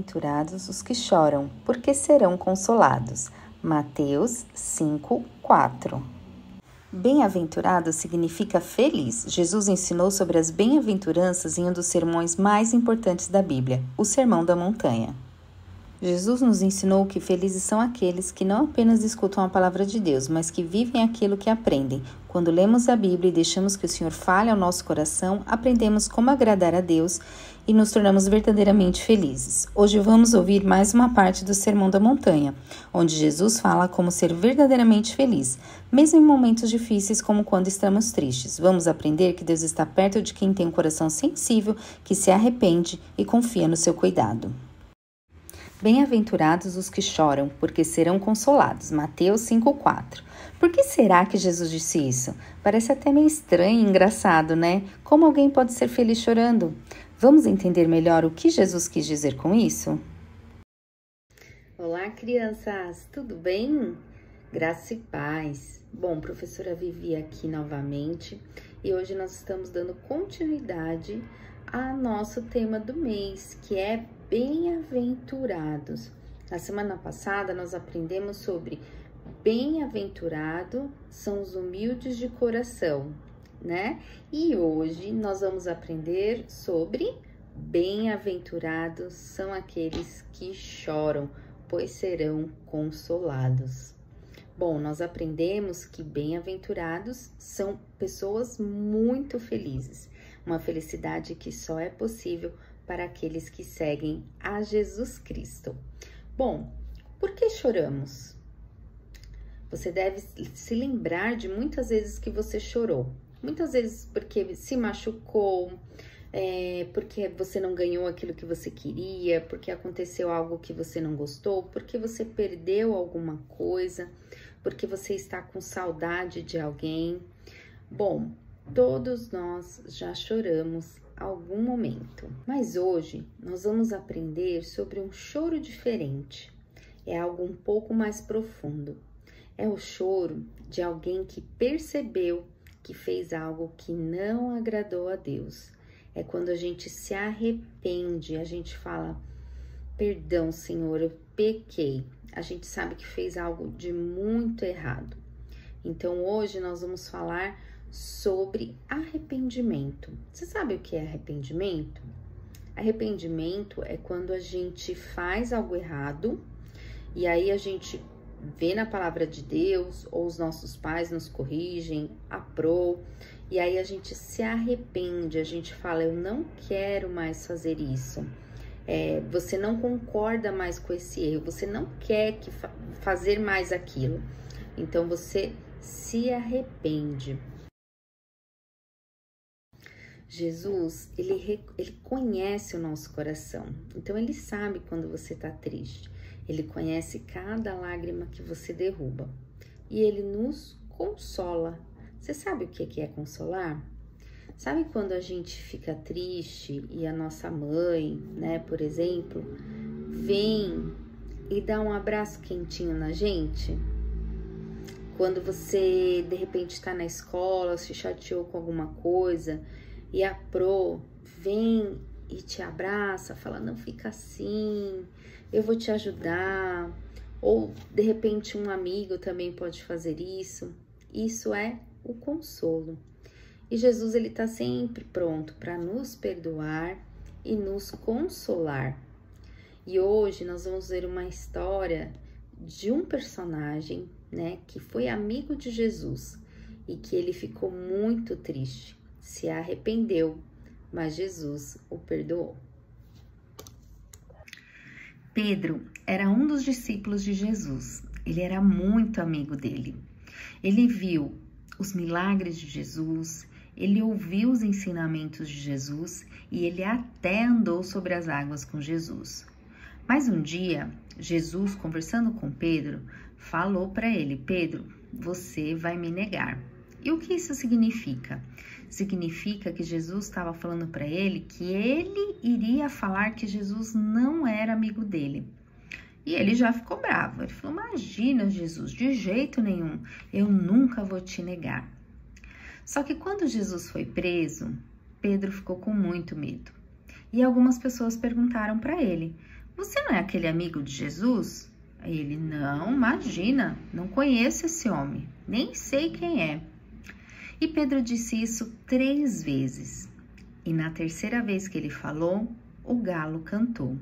Bem-aventurados os que choram, porque serão consolados. Mateus 5:4. Bem-aventurado significa feliz. Jesus ensinou sobre as bem-aventuranças em um dos sermões mais importantes da Bíblia, o Sermão da Montanha. Jesus nos ensinou que felizes são aqueles que não apenas escutam a palavra de Deus, mas que vivem aquilo que aprendem. Quando lemos a Bíblia e deixamos que o Senhor fale ao nosso coração, aprendemos como agradar a Deus e nos tornamos verdadeiramente felizes. Hoje vamos ouvir mais uma parte do Sermão da Montanha, onde Jesus fala como ser verdadeiramente feliz, mesmo em momentos difíceis como quando estamos tristes. Vamos aprender que Deus está perto de quem tem um coração sensível, que se arrepende e confia no seu cuidado. Bem-aventurados os que choram, porque serão consolados. Mateus 5:4. Por que será que Jesus disse isso? Parece até meio estranho e engraçado, né? Como alguém pode ser feliz chorando? Vamos entender melhor o que Jesus quis dizer com isso? Olá, crianças! Tudo bem? Graça e paz! Bom, professora Vivi aqui novamente e hoje nós estamos dando continuidade ao nosso tema do mês, que é bem-aventurados. Na semana passada nós aprendemos sobre bem-aventurado são os humildes de coração, né? E hoje nós vamos aprender sobre bem-aventurados são aqueles que choram, pois serão consolados. Bom, nós aprendemos que bem-aventurados são pessoas muito felizes, uma felicidade que só é possível para aqueles que seguem a Jesus Cristo. Bom, por que choramos? Você deve se lembrar de muitas vezes que você chorou. Muitas vezes porque se machucou, porque você não ganhou aquilo que você queria, porque aconteceu algo que você não gostou, porque você perdeu alguma coisa, porque você está com saudade de alguém. Bom, todos nós já choramos algum momento. Mas hoje nós vamos aprender sobre um choro diferente. É algo um pouco mais profundo. É o choro de alguém que percebeu que fez algo que não agradou a Deus. É quando a gente se arrepende, a gente fala: perdão, Senhor, eu pequei. A gente sabe que fez algo de muito errado. Então hoje nós vamos falar sobre arrependimento. Você sabe o que é arrependimento? Arrependimento é quando a gente faz algo errado e aí a gente vê na palavra de Deus ou os nossos pais nos corrigem, e aí a gente se arrepende, a gente fala: eu não quero mais fazer isso. Você não concorda mais com esse erro, você não quer fazer mais aquilo. Então você se arrepende. Jesus, ele conhece o nosso coração, então ele sabe quando você está triste, ele conhece cada lágrima que você derruba e ele nos consola. Você sabe o que é consolar? Sabe quando a gente fica triste e a nossa mãe, né, por exemplo, vem e dá um abraço quentinho na gente? Quando você de repente está na escola, se chateou com alguma coisa e a Pro vem e te abraça, fala: não fica assim, eu vou te ajudar. Ou de repente um amigo também pode fazer isso. Isso é o consolo. E Jesus, ele está sempre pronto para nos perdoar e nos consolar. E hoje nós vamos ver uma história de um personagem, né, que foi amigo de Jesus e que ele ficou muito triste, se arrependeu, mas Jesus o perdoou. Pedro era um dos discípulos de Jesus. Ele era muito amigo dele. Ele viu os milagres de Jesus, ele ouviu os ensinamentos de Jesus e ele até andou sobre as águas com Jesus. Mas um dia, Jesus, conversando com Pedro, falou para ele: Pedro, você vai me negar. E o que isso significa? Significa que Jesus estava falando para ele que ele iria falar que Jesus não era amigo dele. E ele já ficou bravo. Ele falou: imagina, Jesus, de jeito nenhum, eu nunca vou te negar. Só que quando Jesus foi preso, Pedro ficou com muito medo. E algumas pessoas perguntaram para ele: você não é aquele amigo de Jesus? Aí ele, não, imagina, não conheço esse homem, nem sei quem é. E Pedro disse isso 3 vezes. E na 3ª vez que ele falou, o galo cantou.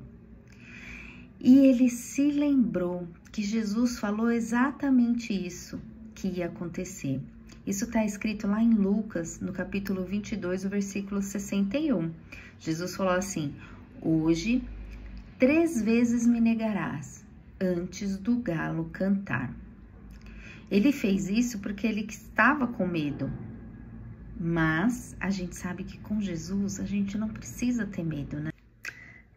E ele se lembrou que Jesus falou exatamente isso que ia acontecer. Isso está escrito lá em Lucas, no capítulo 22, o versículo 61. Jesus falou assim, hoje 3 vezes me negarás, antes do galo cantar. Ele fez isso porque ele estava com medo. Mas a gente sabe que com Jesus a gente não precisa ter medo, né?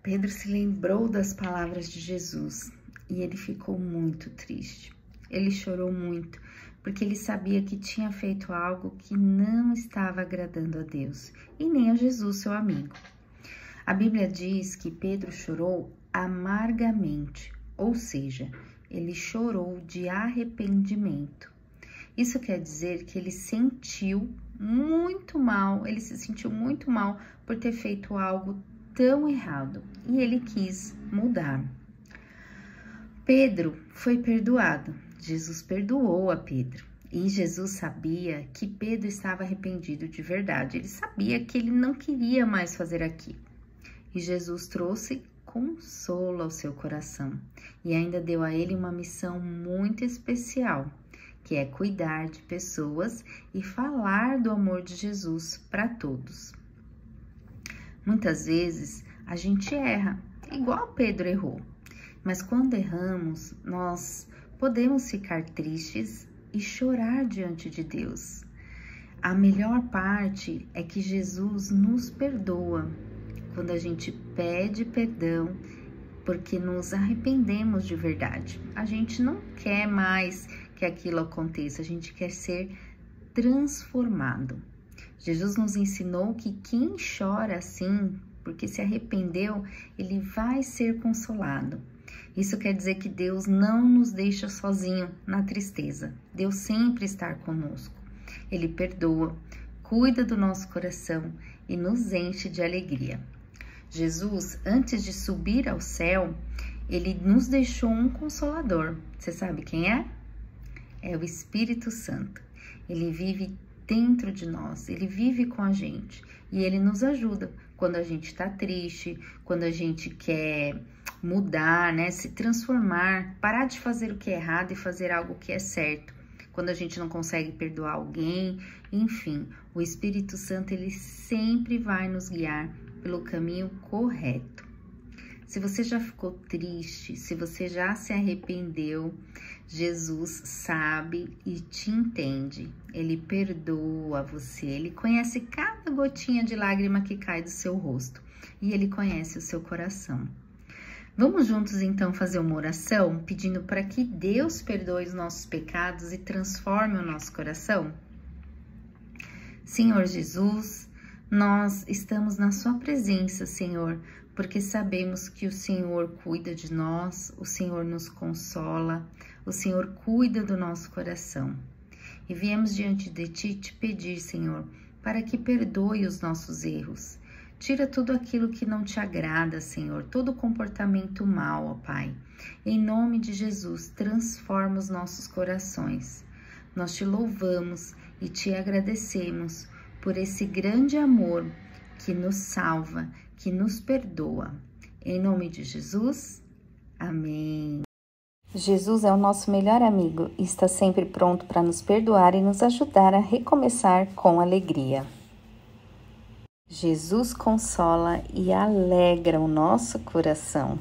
Pedro se lembrou das palavras de Jesus e ele ficou muito triste. Ele chorou muito, porque ele sabia que tinha feito algo que não estava agradando a Deus e nem a Jesus, seu amigo. A Bíblia diz que Pedro chorou amargamente, ou seja, ele chorou de arrependimento. Isso quer dizer que ele sentiu muito mal, ele se sentiu muito mal por ter feito algo tão errado e ele quis mudar. Pedro foi perdoado. Jesus perdoou a Pedro e Jesus sabia que Pedro estava arrependido de verdade. Ele sabia que ele não queria mais fazer aquilo. E Jesus trouxe consolo ao seu coração e ainda deu a ele uma missão muito especial, que é cuidar de pessoas e falar do amor de Jesus para todos. Muitas vezes a gente erra, igual Pedro errou, mas quando erramos, nós podemos ficar tristes e chorar diante de Deus. A melhor parte é que Jesus nos perdoa quando a gente pede perdão, porque nos arrependemos de verdade. A gente não quer mais que aquilo aconteça, a gente quer ser transformado. Jesus nos ensinou que quem chora assim, porque se arrependeu, ele vai ser consolado. Isso quer dizer que Deus não nos deixa sozinho na tristeza. Deus sempre está conosco. Ele perdoa, cuida do nosso coração e nos enche de alegria. Jesus, antes de subir ao céu, ele nos deixou um consolador. Você sabe quem é? É o Espírito Santo. Ele vive dentro de nós, ele vive com a gente e ele nos ajuda quando a gente está triste, quando a gente quer mudar, né, se transformar, parar de fazer o que é errado e fazer algo que é certo. Quando a gente não consegue perdoar alguém, enfim, o Espírito Santo ele sempre vai nos guiar pelo caminho correto. Se você já ficou triste, se você já se arrependeu, Jesus sabe e te entende. Ele perdoa você, ele conhece cada gotinha de lágrima que cai do seu rosto e ele conhece o seu coração. Vamos juntos então fazer uma oração pedindo para que Deus perdoe os nossos pecados e transforme o nosso coração? Senhor Jesus, nós estamos na sua presença, Senhor, porque sabemos que o Senhor cuida de nós, o Senhor nos consola, o Senhor cuida do nosso coração. E viemos diante de Ti te pedir, Senhor, para que perdoe os nossos erros. Tira tudo aquilo que não te agrada, Senhor, todo comportamento mau, ó Pai. Em nome de Jesus, transforma os nossos corações. Nós te louvamos e te agradecemos por esse grande amor que nos salva, que nos perdoa. Em nome de Jesus, amém. Jesus é o nosso melhor amigo e está sempre pronto para nos perdoar e nos ajudar a recomeçar com alegria. Jesus consola e alegra o nosso coração.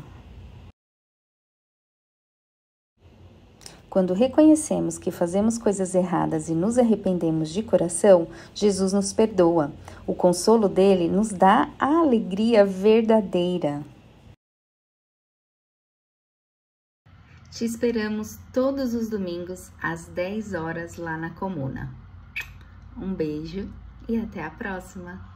Quando reconhecemos que fazemos coisas erradas e nos arrependemos de coração, Jesus nos perdoa. O consolo dele nos dá a alegria verdadeira. Te esperamos todos os domingos às 10 horas lá na Comuna. Um beijo e até a próxima!